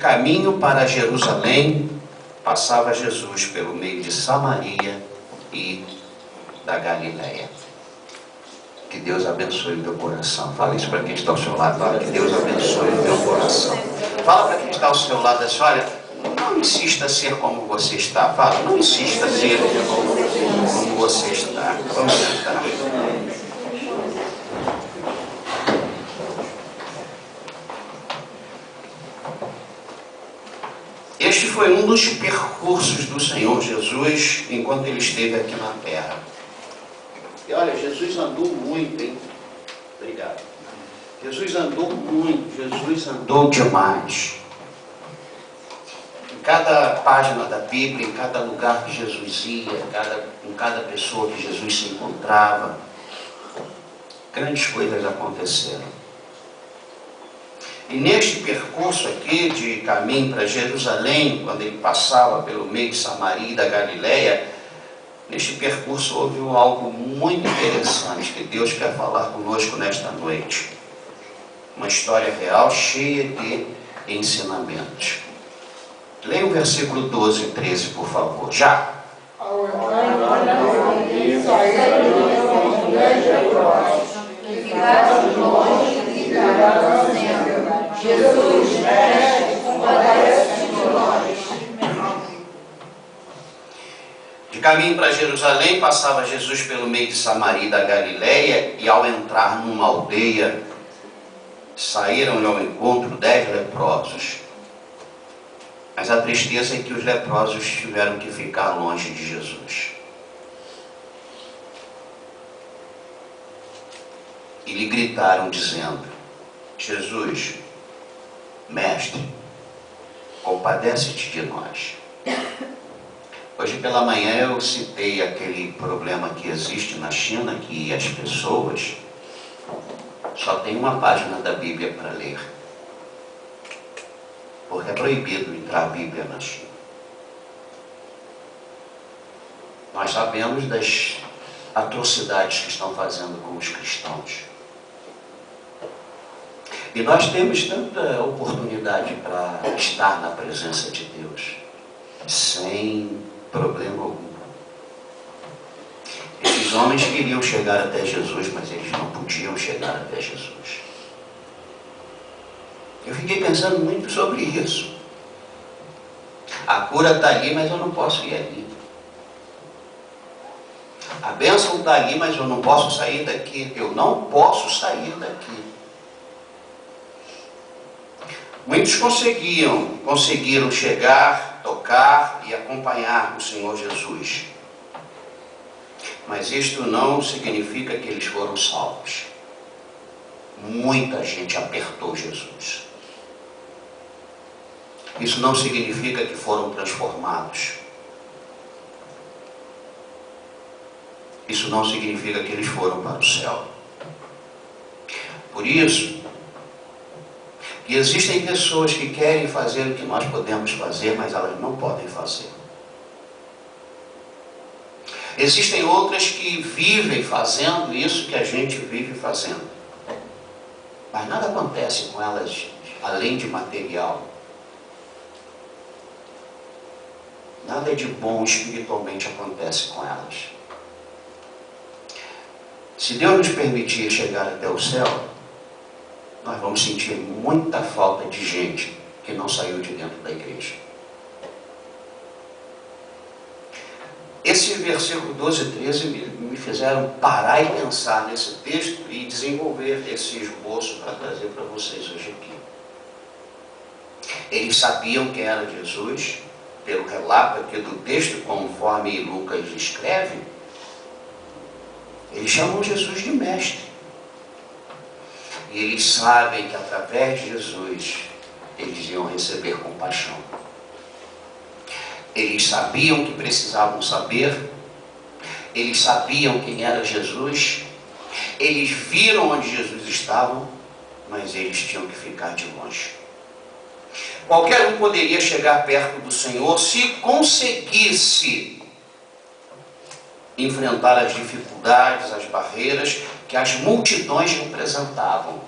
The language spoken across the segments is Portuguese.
caminho para Jerusalém, passava Jesus pelo meio de Samaria e da Galileia. Que Deus abençoe o teu coração. Fala isso para quem está ao seu lado. Fala que Deus abençoe o teu coração. Fala para quem está ao seu lado assim, olha, não insista a ser como você está. Fala, não insista a ser como você está. Vamos sentar. Este foi um dos percursos do Senhor Jesus enquanto Ele esteve aqui na terra. E olha, Jesus andou muito, hein? Obrigado. Jesus andou muito, Jesus andou demais. Em cada página da Bíblia, em cada lugar que Jesus ia, em cada pessoa que Jesus se encontrava, grandes coisas aconteceram. E neste percurso aqui de caminho para Jerusalém, quando ele passava pelo meio de Samaria e da Galileia, neste percurso houve algo muito interessante que Deus quer falar conosco nesta noite. Uma história real cheia de ensinamentos. Leia o versículo 12 e 13, por favor. Já. Ao entrar em saíram 10 leprosos, que ficaram de longe e gritaram dizendo: Jesus, mestre, compadece de nós. De caminho para Jerusalém, passava Jesus pelo meio de Samaria e da Galileia, e ao entrar numa aldeia, saíram-lhe ao encontro 10 leprosos. Mas a tristeza é que os leprosos tiveram que ficar longe de Jesus. E lhe gritaram dizendo: Jesus, mestre, compadece-te de nós. Hoje pela manhã eu citei aquele problema que existe na China, que as pessoas só têm uma página da Bíblia para ler. Porque é proibido entrar a Bíblia na China. Nós sabemos das atrocidades que estão fazendo com os cristãos. E nós temos tanta oportunidade para estar na presença de Deus, sem problema algum. Esses homens queriam chegar até Jesus, mas eles não podiam chegar até Jesus. Eu fiquei pensando muito sobre isso. A cura está ali, mas eu não posso ir ali. A bênção está ali, mas eu não posso sair daqui. Eu não posso sair daqui. Muitos conseguiram chegar, tocar e acompanhar o Senhor Jesus. Mas isto não significa que eles foram salvos. Muita gente apertou Jesus. Isso não significa que foram transformados. Isso não significa que eles foram para o céu. Por isso, que existem pessoas que querem fazer o que nós podemos fazer, mas elas não podem fazer. Existem outras que vivem fazendo isso que a gente vive fazendo. Mas nada acontece com elas além de material. Nada de bom espiritualmente acontece com elas. Se Deus nos permitir chegar até o céu, nós vamos sentir muita falta de gente que não saiu de dentro da igreja. Esse versículo 12 e 13 me fizeram parar e pensar nesse texto e desenvolver esse esboço para trazer para vocês hoje aqui. Eles sabiam quem era Jesus, pelo relato aqui do texto, conforme Lucas escreve. Eles chamam Jesus de mestre. E eles sabem que através de Jesus eles iam receber compaixão. Eles sabiam que precisavam saber. Eles sabiam quem era Jesus. Eles viram onde Jesus estava, mas eles tinham que ficar de longe. Qualquer um poderia chegar perto do Senhor se conseguisse enfrentar as dificuldades, as barreiras que as multidões representavam.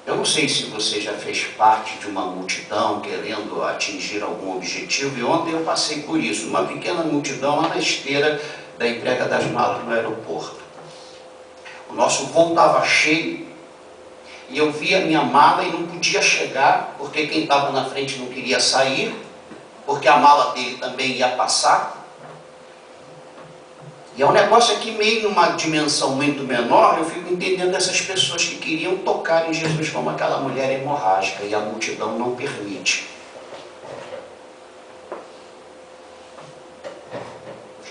Eu não sei se você já fez parte de uma multidão querendo atingir algum objetivo, e ontem eu passei por isso, uma pequena multidão lá na esteira da entrega das malas no aeroporto. O nosso voo estava cheio, e eu vi a minha mala e não podia chegar, porque quem estava na frente não queria sair, porque a mala dele também ia passar. E é um negócio aqui meio numa dimensão muito menor, eu fico entendendo essas pessoas que queriam tocar em Jesus como aquela mulher hemorrágica, e a multidão não permite.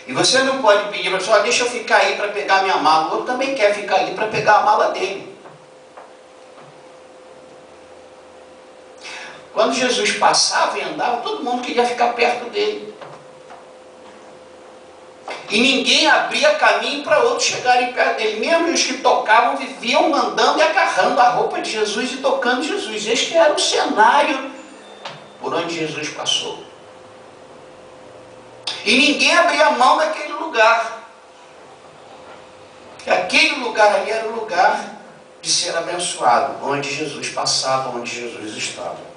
E você não pode pedir para a pessoa, deixa eu ficar aí para pegar minha mala. O outro também quer ficar ali para pegar a mala dele. Quando Jesus passava e andava, todo mundo queria ficar perto dele. E ninguém abria caminho para outros chegarem perto dele. Mesmo os que tocavam viviam andando e agarrando a roupa de Jesus e tocando Jesus. Este era o cenário por onde Jesus passou. E ninguém abria mão daquele lugar. Aquele lugar ali era o lugar de ser abençoado, onde Jesus passava, onde Jesus estava.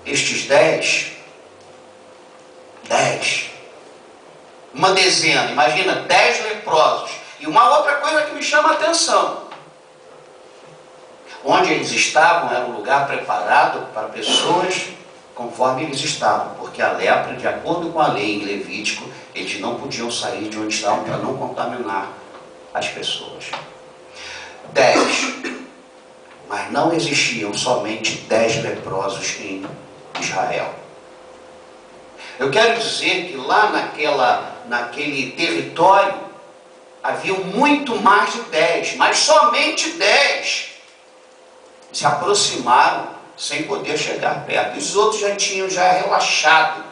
Estes 10, uma dezena, imagina, 10 leprosos. E uma outra coisa que me chama a atenção: onde eles estavam era um lugar preparado para pessoas conforme eles estavam, porque a lepra, de acordo com a lei em Levítico, eles não podiam sair de onde estavam para não contaminar as pessoas. 10, mas não existiam somente 10 leprosos em Israel. Eu quero dizer que lá naquele território havia muito mais de 10, mas somente 10 se aproximaram sem poder chegar perto. Os outros já tinham relaxado.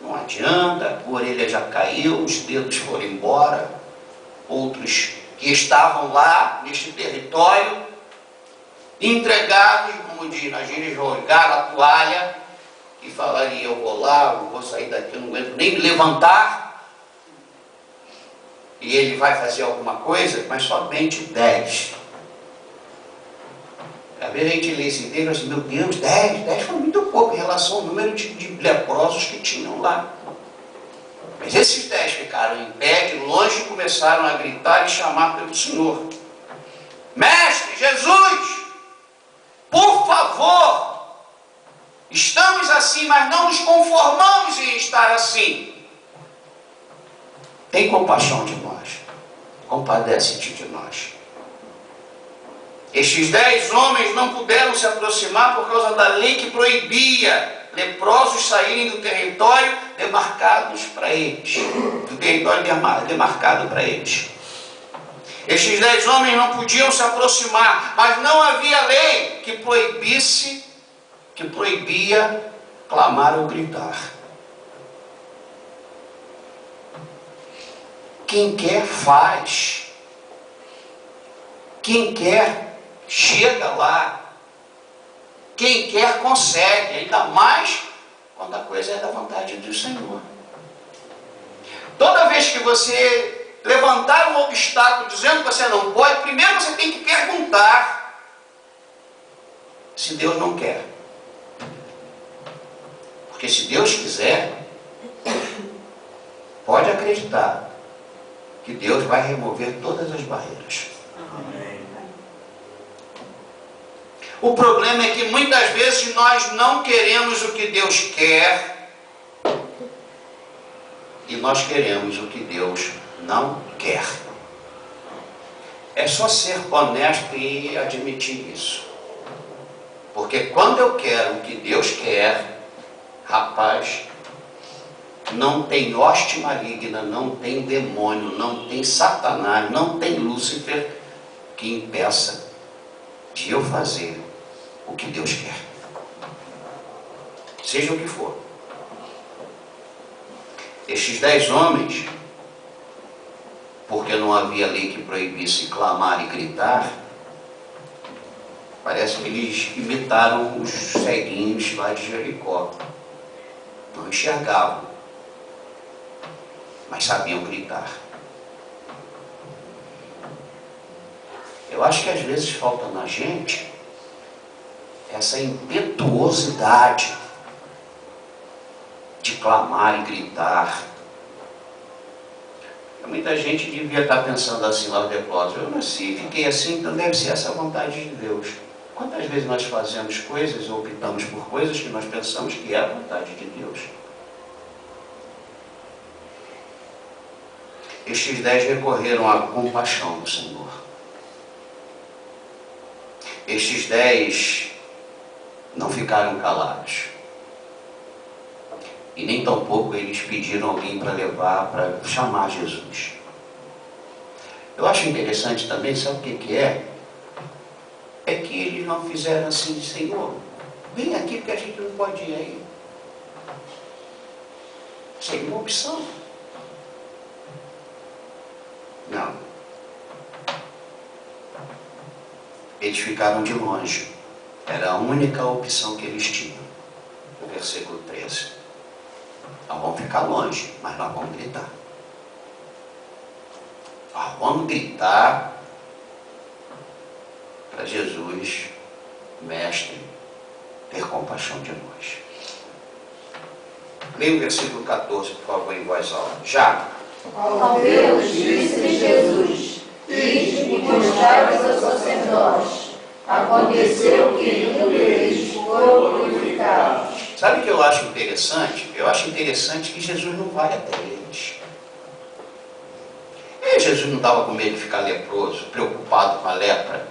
Não adianta, a orelha já caiu, os dedos foram embora. Outros que estavam lá neste território, entregados, como diz na gíria, jogaram a toalha e falariam: eu vou lá, eu vou sair daqui, eu não aguento nem me levantar. E ele vai fazer alguma coisa, mas somente 10. Às vezes a gente lê esse livro e assim, meu Deus, 10 foi muito pouco em relação ao número de leprosos que tinham lá. Mas esses 10 ficaram em pé, de longe, e começaram a gritar e chamar pelo Senhor. Mestre, Jesus, por favor, estamos assim, mas não nos conformamos em estar assim. Tem compaixão de nós, compadece-te de nós. Estes 10 homens não puderam se aproximar por causa da lei que proibia leprosos saírem do território demarcados para eles, do território demarcado para eles. Estes 10 homens não podiam se aproximar, mas não havia lei que proibia clamar ou gritar. Quem quer faz. Quem quer chega lá. Quem quer consegue, ainda mais quando a coisa é da vontade do Senhor. Toda vez que você levantar um obstáculo dizendo que você não pode, primeiro você tem que perguntar se Deus não quer. Porque se Deus quiser, pode acreditar que Deus vai remover todas as barreiras. Amém. O problema é que muitas vezes nós não queremos o que Deus quer e nós queremos o que Deus não quer. É só ser honesto e admitir isso. Porque quando eu quero o que Deus quer, rapaz, não tem hoste maligna, não tem demônio, não tem Satanás, não tem Lúcifer que impeça de eu fazer o que Deus quer. Seja o que for. Estes 10 homens, porque não havia lei que proibisse clamar e gritar, parece que eles imitaram os ceguinhos lá de Jericó. Não enxergavam, mas sabiam gritar. Eu acho que às vezes falta na gente essa impetuosidade de clamar e gritar. Muita gente devia estar pensando assim lá no depósito: eu nasci, fiquei assim, então deve ser essa a vontade de Deus. Quantas vezes nós fazemos coisas ou optamos por coisas que nós pensamos que é a vontade de Deus? Estes 10 recorreram à compaixão do Senhor. Estes 10 não ficaram calados. E nem tampouco eles pediram alguém para levar, para chamar Jesus. Eu acho interessante também, sabe o que é? É que eles não fizeram assim: Senhor, vem aqui porque a gente não pode ir aí. Sem uma opção. Não. Eles ficaram de longe. Era a única opção que eles tinham. No versículo 13. Nós vamos ficar longe, mas nós vamos gritar. Nós vamos gritar para Jesus, Mestre, ter compaixão de nós. Leia o versículo 14, por favor, em voz alta. Já. Ao vê-los, disse Jesus: ide e mostrai-vos aos sacerdotes. Aconteceu que indo eles foram purificados. Sabe o que eu acho interessante? Eu acho interessante que Jesus não vai até eles. Jesus não estava com medo de ficar leproso, preocupado com a lepra.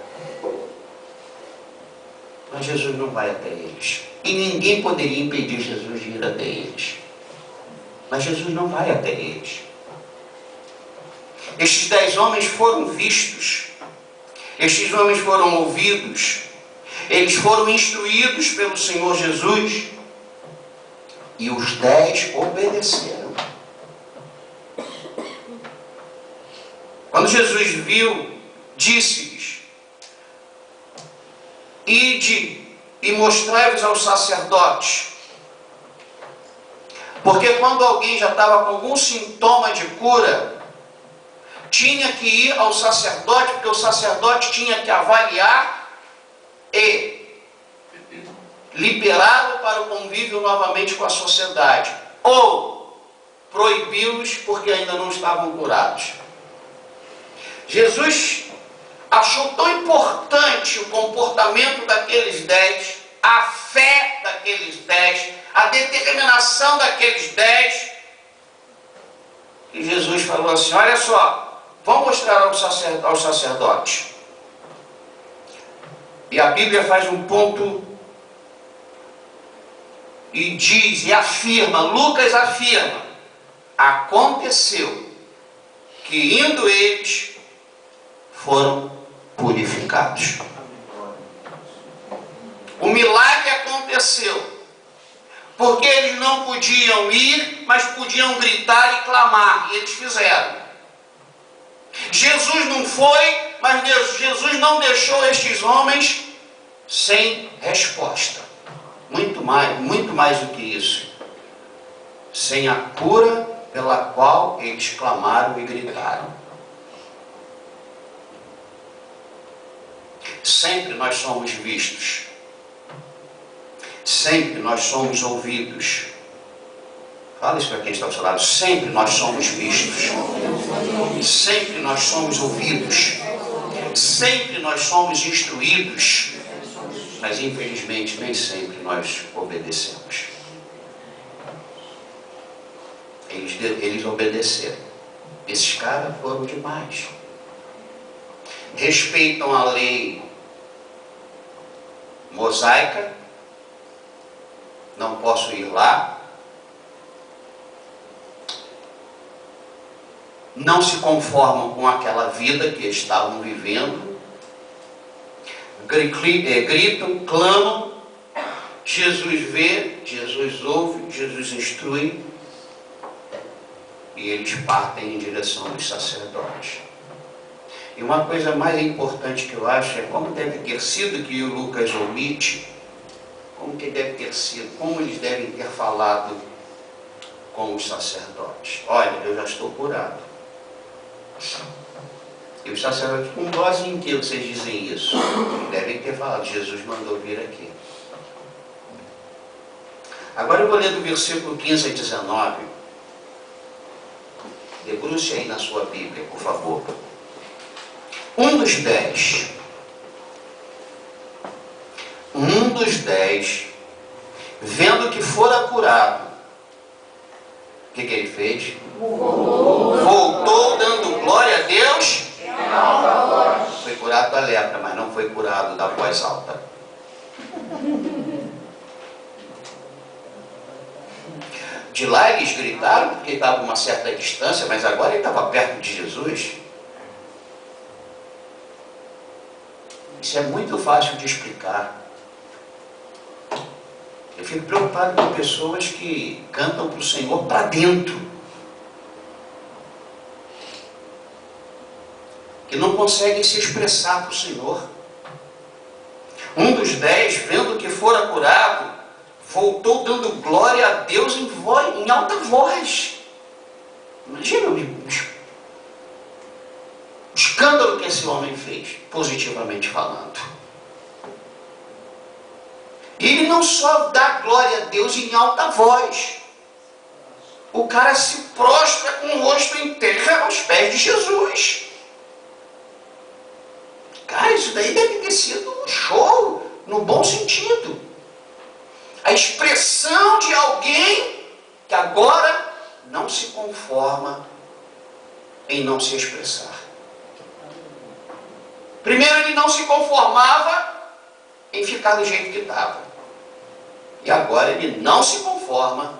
Mas Jesus não vai até eles. E ninguém poderia impedir Jesus de ir até eles. Mas Jesus não vai até eles. Estes 10 homens foram vistos. Estes homens foram ouvidos. Eles foram instruídos pelo Senhor Jesus. E os 10 obedeceram. Quando Jesus viu, disse-lhes: ide e mostrai-vos aos sacerdotes. Porque quando alguém já estava com algum sintoma de cura, tinha que ir ao sacerdote, porque o sacerdote tinha que avaliar e liberá-lo para o convívio novamente com a sociedade, ou proibi-los porque ainda não estavam curados. Jesus achou tão importante o comportamento daqueles 10, a fé daqueles 10, a determinação daqueles 10, que Jesus falou assim: olha só, vamos mostrar aos sacerdotes. E a Bíblia faz um ponto e diz, e afirma, Lucas afirma: aconteceu que indo eles foram purificados. O milagre aconteceu porque eles não podiam ir, mas podiam gritar e clamar, e eles fizeram. Jesus não foi, mas Jesus não deixou estes homens sem resposta. Muito mais do que isso. Sem a cura pela qual eles clamaram e gritaram. Sempre nós somos vistos. Sempre nós somos ouvidos. Fala isso para quem está ao seu lado. Sempre nós somos vistos. Sempre nós somos ouvidos. Sempre nós somos instruídos. Mas infelizmente nem sempre nós obedecemos. Eles obedeceram. Esses caras foram demais. Respeitam a lei mosaica. Não posso ir lá. Não se conformam com aquela vida que estavam vivendo. Gritam, clamam. Jesus vê, Jesus ouve, Jesus instrui. E eles partem em direção aos sacerdotes. E uma coisa mais importante que eu acho é como deve ter sido, que o Lucas omite, como que deve ter sido, como eles devem ter falado com os sacerdotes. Olha, eu já estou curado. E os sacerdotes, com base em que vocês dizem isso? Devem ter falado, Jesus mandou vir aqui. Agora eu vou ler do versículo 15 a 19. Debruce aí na sua Bíblia, por favor. Um dos 10, vendo que fora curado, o que ele fez? Voltou dando glória a Deus. Foi curado da lepra, mas não foi curado da voz alta. De lá eles gritaram, porque estava a uma certa distância, mas agora ele estava perto de Jesus. Isso é muito fácil de explicar. Eu fico preocupado com pessoas que cantam para o Senhor para dentro, que não conseguem se expressar para o Senhor. Um dos 10, vendo que fora curado, voltou dando glória a Deus em alta voz. Imagina o escândalo que esse homem fez, positivamente falando. Ele não só dá glória a Deus em alta voz, o cara se prostra com o rosto em terra aos pés de Jesus. Cara, isso daí deve ter sido um show, no bom sentido. A expressão de alguém que agora não se conforma em não se expressar. Primeiro, ele não se conformava em ficar do jeito que estava. E agora ele não se conforma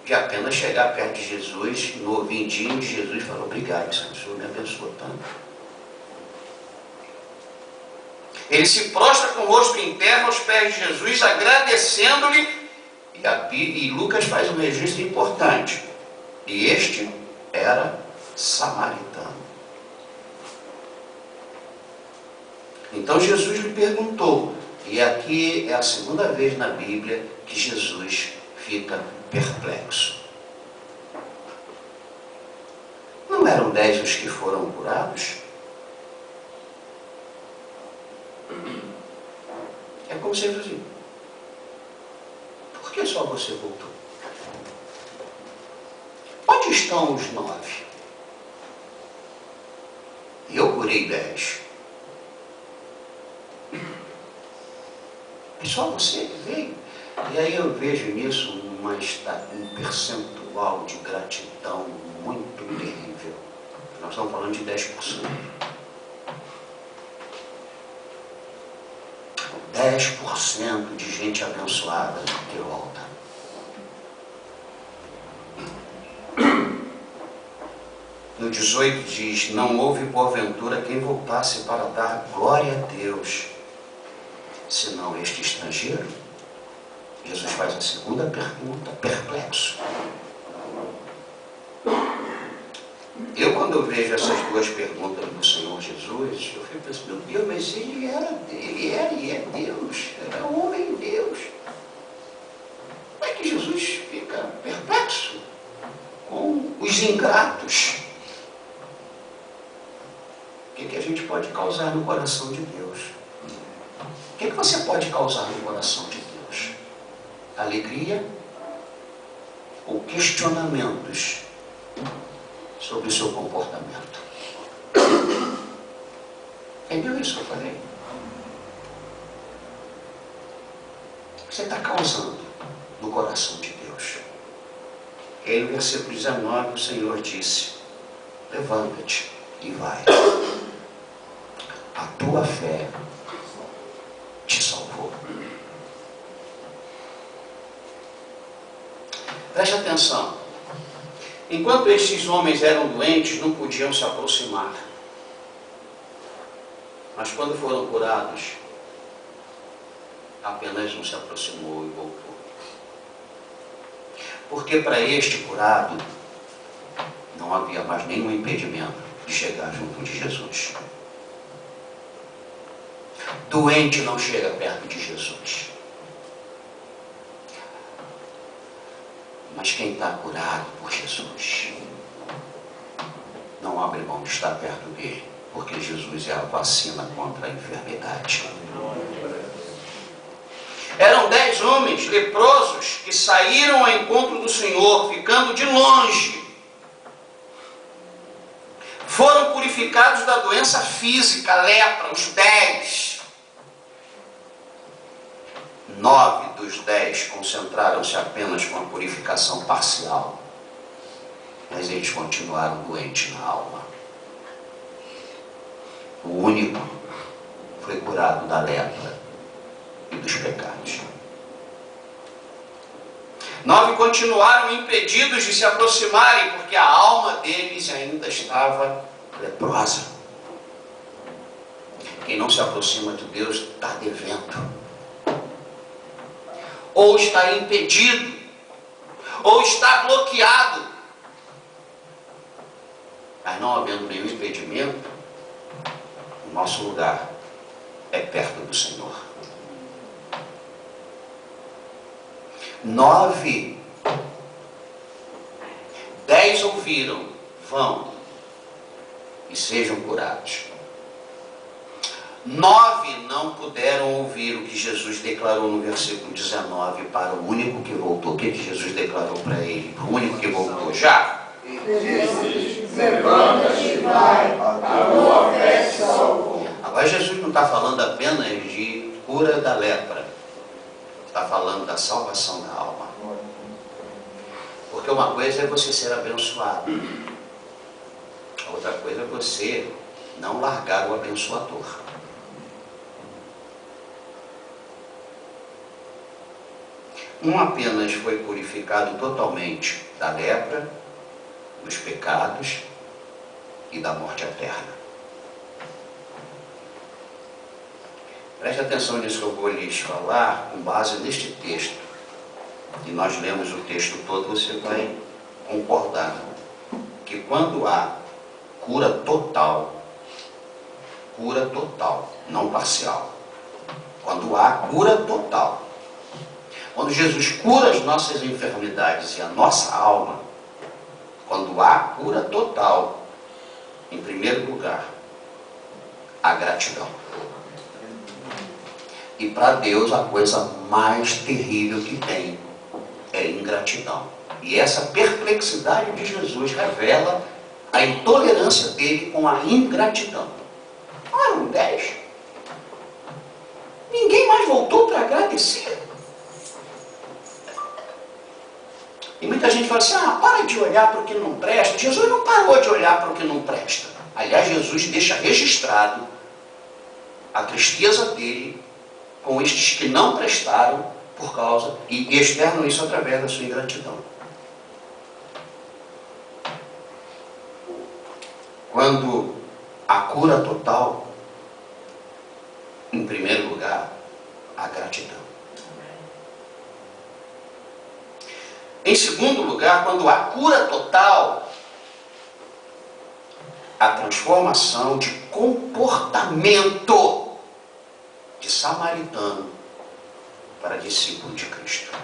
de apenas chegar perto de Jesus, no ouvidinho de Jesus, e falar: obrigado, Senhor, o Senhor me abençoou tanto. Ele se prostra com o rosto em terra aos pés de Jesus, agradecendo-lhe, e Lucas faz um registro importante. E este era samaritano. Então Jesus lhe perguntou, e aqui é a segunda vez na Bíblia que Jesus fica perplexo. Não eram 10 os que foram curados? É como se ele fosse assim: por que só você voltou? Onde estão os 9? Eu curei 10. E só você que veio. E aí eu vejo nisso um percentual de gratidão muito terrível. Nós estamos falando de 10%. 10% de gente abençoada que volta. No 18 diz: não houve porventura quem voltasse para dar glória a Deus, senão este estrangeiro. Jesus faz a segunda pergunta, perplexo. Eu, quando eu vejo essas duas perguntas do Senhor Jesus, eu fico pensando: meu Deus, mas ele era e é Deus, era homem Deus. Como é que Jesus fica perplexo com os ingratos? O que a gente pode causar no coração de Deus? O que você pode causar no coração de Deus? Alegria ou questionamentos sobre o seu comportamento? Entendeu isso que eu falei? O que você está causando no coração de Deus? E aí no versículo 19 o Senhor disse: levanta-te e vai. A tua fé te salvou. Preste atenção. Enquanto esses homens eram doentes, não podiam se aproximar. Mas quando foram curados, apenas um se aproximou e voltou. Porque para este curado, não havia mais nenhum impedimento de chegar junto de Jesus. Doente não chega perto de Jesus. Mas quem está curado por Jesus não abre mão de estar perto dele. porque Jesus é a vacina contra a enfermidade. Eram 10 homens leprosos que saíram ao encontro do Senhor, ficando de longe. Foram purificados da doença física, a lepra, os 10. 9 dos 10 concentraram-se apenas com a purificação parcial, mas eles continuaram doentes na alma. O único foi curado da lepra e dos pecados. 9 continuaram impedidos de se aproximarem, porque a alma deles ainda estava leprosa. Quem não se aproxima de Deus está devendo, ou está impedido, ou está bloqueado. Mas não havendo nenhum impedimento, o nosso lugar é perto do Senhor. 9, 10 ouviram, vão e sejam curados. 9 não puderam ouvir o que Jesus declarou no versículo 19 para o único que voltou. O que Jesus declarou para ele? Para o único que voltou já? Levanta-te e vai, a tua fé te salvou. Agora Jesus não está falando apenas de cura da lepra. Está falando da salvação da alma. Porque uma coisa é você ser abençoado. A outra coisa é você não largar o abençoador. Um apenas foi purificado totalmente da lepra, dos pecados e da morte eterna. Preste atenção nisso que eu vou lhes falar com base neste texto. E nós lemos o texto todo, você vai concordar que quando há cura total, não parcial, quando há cura total, quando Jesus cura as nossas enfermidades e a nossa alma, quando há cura total, em primeiro lugar, a gratidão. E para Deus a coisa mais terrível que tem é ingratidão. E essa perplexidade de Jesus revela a intolerância dele com a ingratidão. Eram 10. Ninguém mais voltou para agradecer. E muita gente fala assim, para de olhar para o que não presta. Jesus não parou de olhar para o que não presta. Aliás, Jesus deixa registrado a tristeza dele com estes que não prestaram por causa, e externam isso através da sua ingratidão. Quando a cura total, em primeiro lugar, a gratidão. Em segundo lugar, quando há cura total, a transformação de comportamento de samaritano para discípulo de Cristo.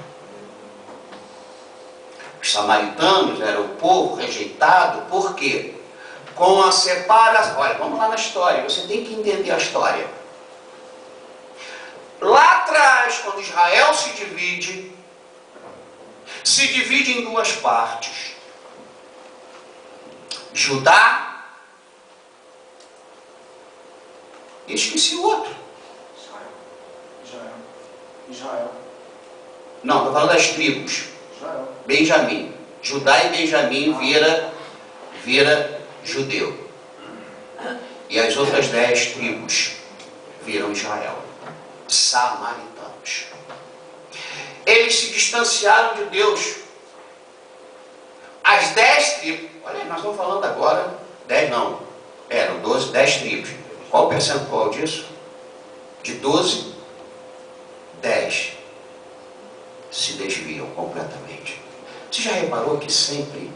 Os samaritanos eram o povo rejeitado, por quê? Com a separação. Olha, vamos lá na história, você tem que entender a história. Lá atrás, quando Israel se divide em duas partes. Judá, e esqueci o outro. Israel. Não, estou falando das tribos. Israel. Benjamim. Judá e Benjamim vira judeu. E as outras 10 tribos viram Israel. Samaritanos. Eles se distanciaram de Deus. As 10 tribos, olha, nós estamos falando agora, 10 não, eram 12, 10 tribos. Qual o percentual disso? De 12, 10 se desviam completamente. Você já reparou que sempre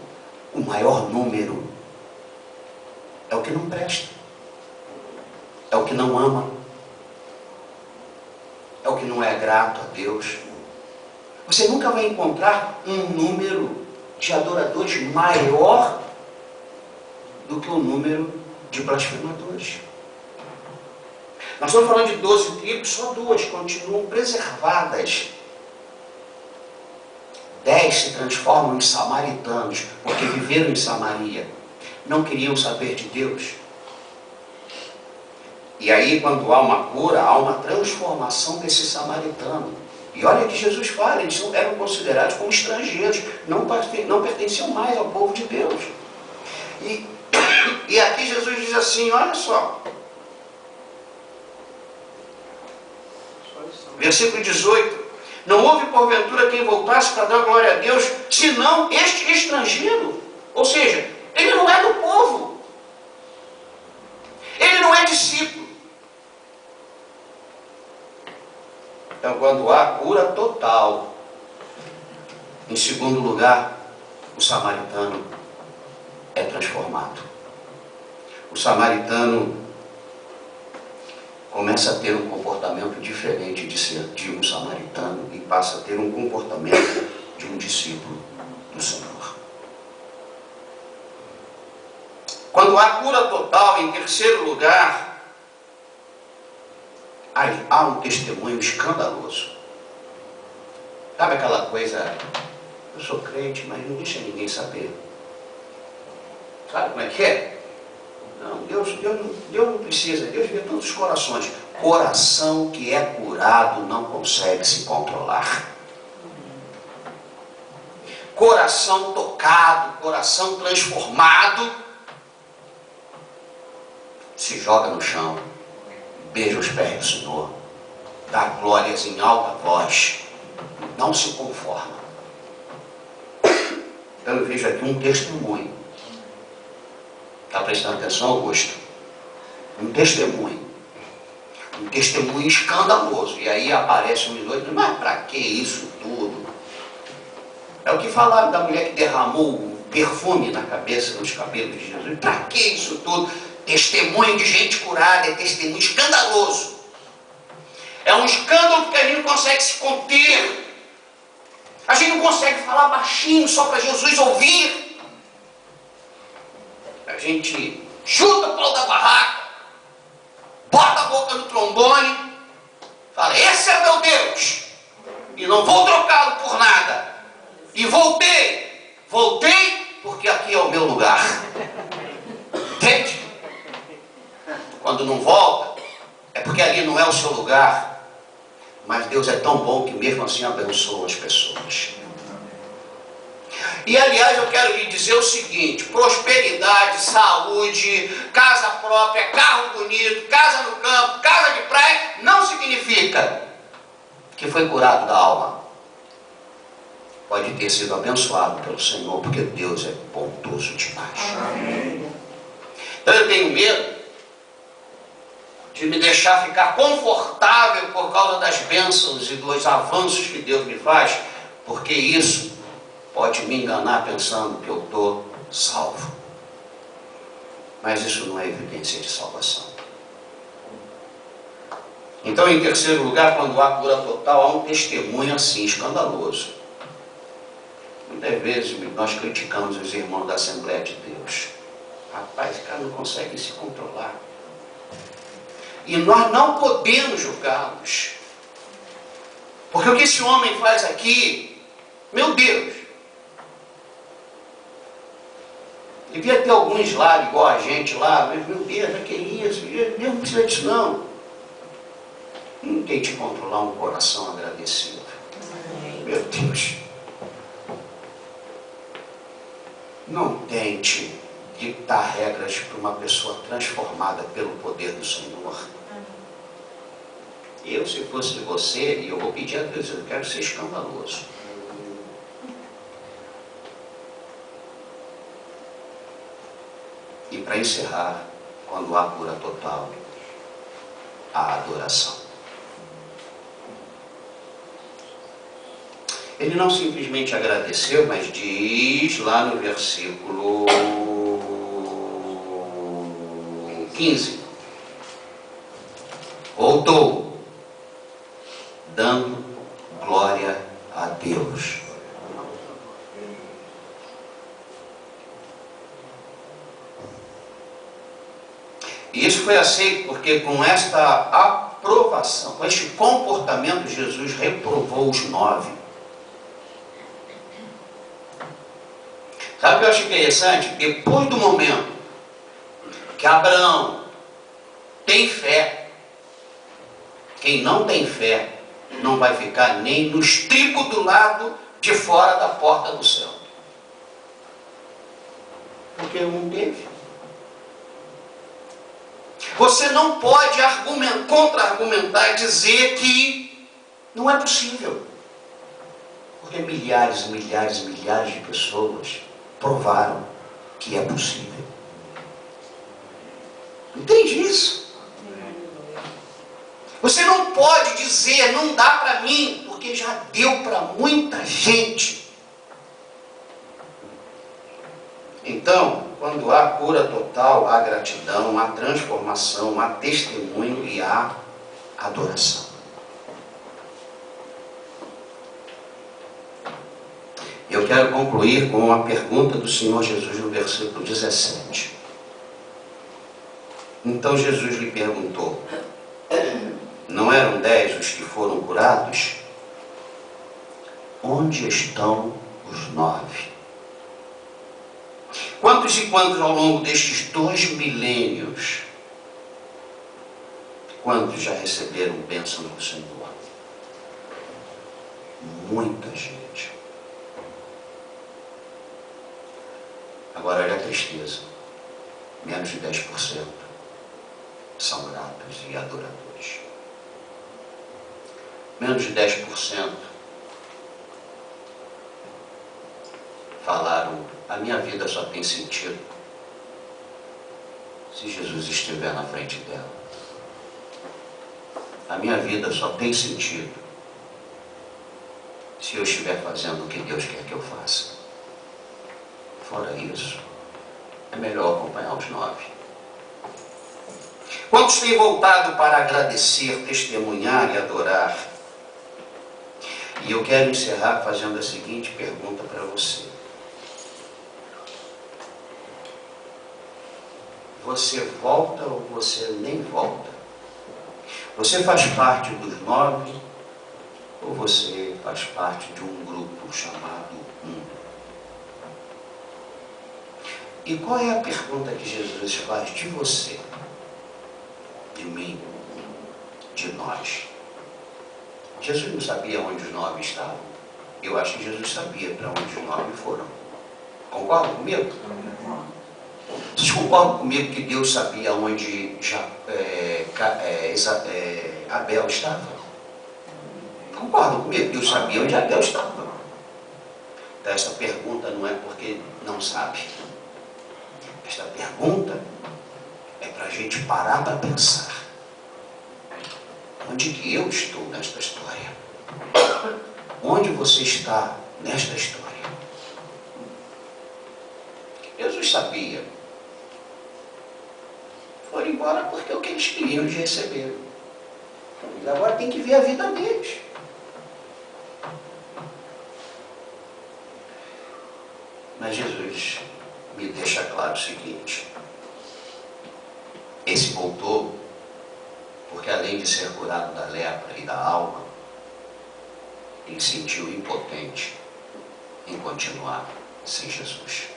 o maior número é o que não presta, é o que não ama, é o que não é grato a Deus. Você nunca vai encontrar um número de adoradores maior do que o número de blasfemadores. Nós estamos falando de 12 tribos, só 2 continuam preservadas. 10 se transformam em samaritanos, porque viveram em Samaria. Não queriam saber de Deus. E aí, quando há uma cura, há uma transformação desse samaritano. E olha que Jesus fala, eles eram considerados como estrangeiros, não pertenciam mais ao povo de Deus. E aqui Jesus diz assim, olha só. Versículo 18. Não houve porventura quem voltasse para dar glória a Deus, senão este estrangeiro. Ou seja, ele não é do povo. Ele não é discípulo. Então, quando há cura total, em segundo lugar, o samaritano é transformado. O samaritano começa a ter um comportamento diferente de ser de um samaritano e passa a ter um comportamento de um discípulo do Senhor. Quando há cura total, em terceiro lugar, há um testemunho escandaloso. Sabe aquela coisa, eu sou crente, mas não deixa ninguém saber. Sabe como é que é? Não, Deus não precisa, Deus vê todos os corações. Coração que é curado não consegue se controlar. Coração tocado, coração transformado, se joga no chão, beija os pés do Senhor, dá glórias em alta voz, não se conforma. Então eu vejo aqui um testemunho. Está prestando atenção, Augusto? Um testemunho escandaloso. E aí aparece um dois, mas para que isso tudo? É o que falaram da mulher que derramou o perfume na cabeça, nos cabelos de Jesus. Para que isso tudo? Testemunho de gente curada, é testemunho escandaloso. É um escândalo porque a gente não consegue se conter. A gente não consegue falar baixinho só para Jesus ouvir. A gente chuta o pau da barraca, bota a boca no trombone, fala, esse é meu Deus, e não vou trocá-lo por nada. E voltei porque aqui é o meu lugar. Entende? Quando não volta, é porque ali não é o seu lugar. Mas Deus é tão bom que mesmo assim abençoa as pessoas. E aliás, eu quero lhe dizer o seguinte: prosperidade, saúde, casa própria, carro bonito, casa no campo, casa de praia, não significa que foi curado da alma. Pode ter sido abençoado pelo Senhor, porque Deus é bondoso demais. Amém. Então eu tenho medo de me deixar ficar confortável por causa das bênçãos e dos avanços que Deus me faz, porque isso pode me enganar pensando que eu estou salvo. Mas isso não é evidência de salvação. Então, em terceiro lugar, quando há cura total, há um testemunho assim, escandaloso. Muitas vezes nós criticamos os irmãos da Assembleia de Deus. Rapaz, esse cara não consegue se controlar. E nós não podemos julgá-los. Porque o que esse homem faz aqui, meu Deus, devia ter alguns lá, igual a gente lá, mas meu Deus, que é isso? Deus não precisa disso não. Não tente controlar um coração agradecido. Meu Deus. Não tente ditar regras para uma pessoa transformada pelo poder do Senhor. Eu, se fosse você, eu vou pedir a Deus, eu quero ser escandaloso. E para encerrar, quando há cura total, a adoração. Ele não simplesmente agradeceu, mas diz lá no versículo 15. Voltou, dando glória a Deus. E isso foi aceito porque com esta aprovação, com este comportamento, Jesus reprovou os 9. Sabe o que eu acho interessante? Depois do momento que Abraão tem fé, quem não tem fé não vai ficar nem no estribo do lado de fora da porta do céu. Porque ele não teve. Você não pode contra-argumentar e dizer que não é possível. Porque milhares e milhares e milhares de pessoas provaram que é possível. Entende isso? Você não pode dizer, não dá para mim, porque já deu para muita gente. Então, quando há cura total, há gratidão, há transformação, há testemunho e há adoração. Eu quero concluir com uma pergunta do Senhor Jesus no versículo 17. Então Jesus lhe perguntou: não eram 10 os que foram curados? Onde estão os 9? Quantos e quantos ao longo destes 2 milênios, quantos já receberam bênção do Senhor? Muita gente. Agora olha a tristeza. Menos de 10% são gratos e adoradores. Menos de 10% falaram: a minha vida só tem sentido se Jesus estiver na frente dela. A minha vida só tem sentido se eu estiver fazendo o que Deus quer que eu faça. Fora isso, é melhor acompanhar os 9. Quantos têm voltado para agradecer, testemunhar e adorar? E eu quero encerrar fazendo a seguinte pergunta para você. Você volta ou você nem volta? Você faz parte dos 9 ou você faz parte de um grupo chamado 1? E qual é a pergunta que Jesus faz de você, de mim, de nós? Jesus não sabia onde os 9 estavam? Eu acho que Jesus sabia para onde os 9 foram. Concordam comigo? Vocês concordam comigo que Deus sabia onde Abel estava? Concordam comigo? Deus sabia onde Abel estava. Então essa pergunta não é porque não sabe. Esta pergunta é para a gente parar para pensar. Onde que eu estou nesta história? Onde você está nesta história? Jesus sabia. Foram embora porque é o que eles queriam de receber. Eles agora tem que ver a vida deles. Mas Jesus me deixa claro o seguinte: esse voltou porque, além de ser curado da lepra e da alma, ele se sentiu impotente em continuar sem Jesus.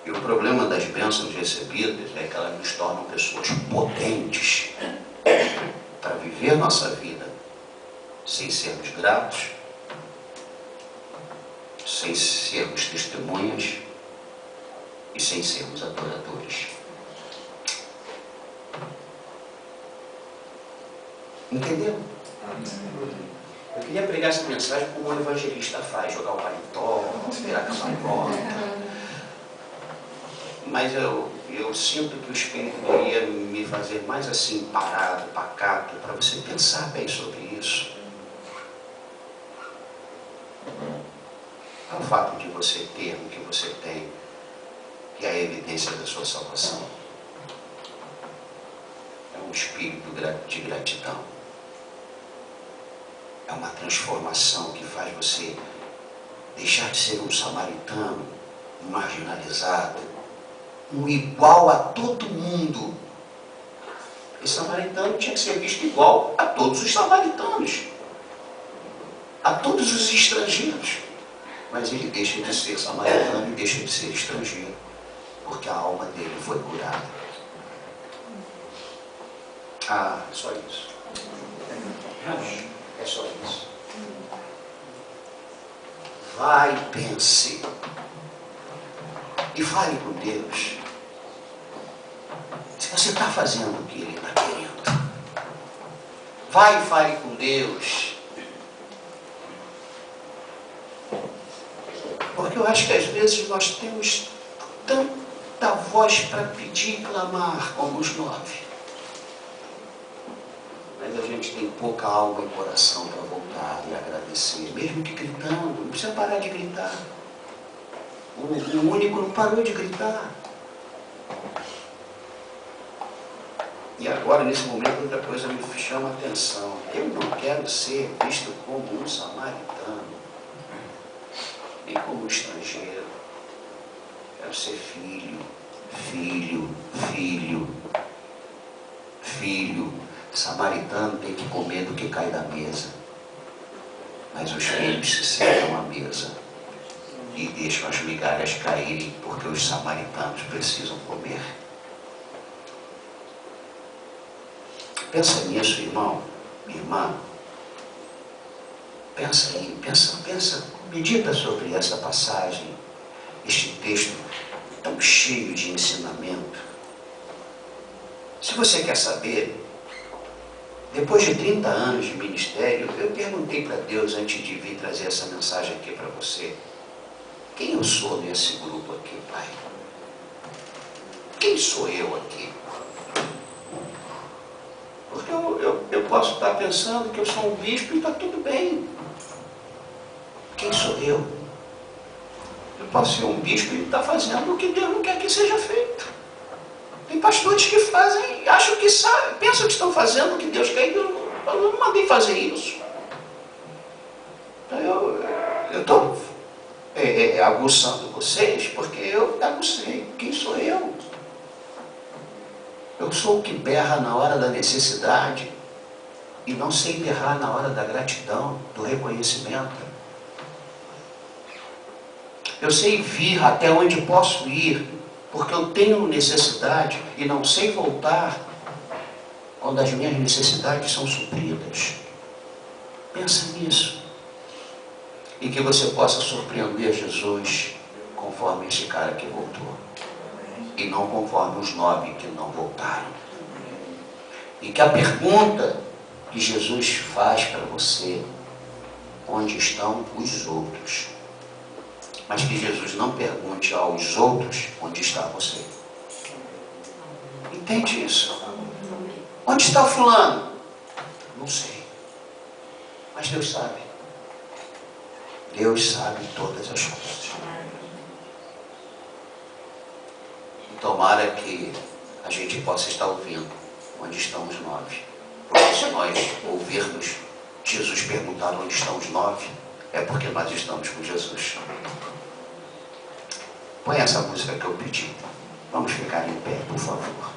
E o problema das bênçãos recebidas é que elas nos tornam pessoas potentes para viver a nossa vida sem sermos gratos, sem sermos testemunhas e sem sermos adoradores. Entendeu? Eu queria pregar essa mensagem como o evangelista faz: jogar o paletó, virar cambalhota. Mas eu sinto que o Espírito queria me fazer mais assim, parado, pacato, para você pensar bem sobre isso. É o fato de você ter o que você tem, que é a evidência da sua salvação. É um espírito de gratidão. É uma transformação que faz você deixar de ser um samaritano, um marginalizado, um igual a todo mundo. Esse samaritano tinha que ser visto igual a todos os samaritanos, a todos os estrangeiros. Mas ele deixa de ser samaritano e deixa de ser estrangeiro, porque a alma dele foi curada. Ah, só isso. É só isso. Vai e pense. E fale com Deus. Se você está fazendo o que Ele está querendo. Vai e fale com Deus. Porque eu acho que às vezes nós temos tanta voz para pedir e clamar como os 9. Mas a gente tem pouca alma e coração para voltar e agradecer, mesmo que gritando. Não precisa parar de gritar. O único não parou de gritar. E agora, nesse momento, outra coisa me chama a atenção. Eu não quero ser visto como um samaritano, nem como um estrangeiro. Quero ser filho, filho, filho, filho. Samaritano tem que comer do que cai da mesa. Mas os filhos se sentam à mesa e deixam as migalhas caírem, porque os samaritanos precisam comer. Pensa nisso, irmão, irmã. Pensa aí, pensa, medita sobre essa passagem, este texto tão cheio de ensinamento. Se você quer saber, depois de 30 anos de ministério, eu perguntei para Deus, antes de vir trazer essa mensagem aqui para você, quem eu sou nesse grupo aqui, Pai? Quem sou eu aqui? Porque eu posso estar pensando que eu sou um bispo e está tudo bem. Quem sou eu? Eu posso ser um bispo e estar fazendo o que Deus não quer que seja feito. Tem pastores que fazem, acham que sabem, pensam que estão fazendo o que Deus quer e eu não mandei fazer isso. Então eu estou aguçando vocês porque eu aguçei. Quem sou eu? Eu sou o que berra na hora da necessidade e não sei berrar na hora da gratidão, do reconhecimento. Eu sei vir até onde posso ir, porque eu tenho necessidade e não sei voltar quando as minhas necessidades são supridas. Pensa nisso. E que você possa surpreender Jesus conforme esse cara que voltou. E não conforme os 9 que não voltaram. E que a pergunta que Jesus faz para você, onde estão os outros? Mas que Jesus não pergunte aos outros onde está você. Entende isso? Onde está o fulano? Não sei. Mas Deus sabe. Deus sabe todas as coisas. Tomara que a gente possa estar ouvindo onde estão os 9. Porque se nós ouvirmos Jesus perguntar onde estão os 9, é porque nós estamos com Jesus. Põe essa música que eu pedi. Vamos ficar em pé, por favor.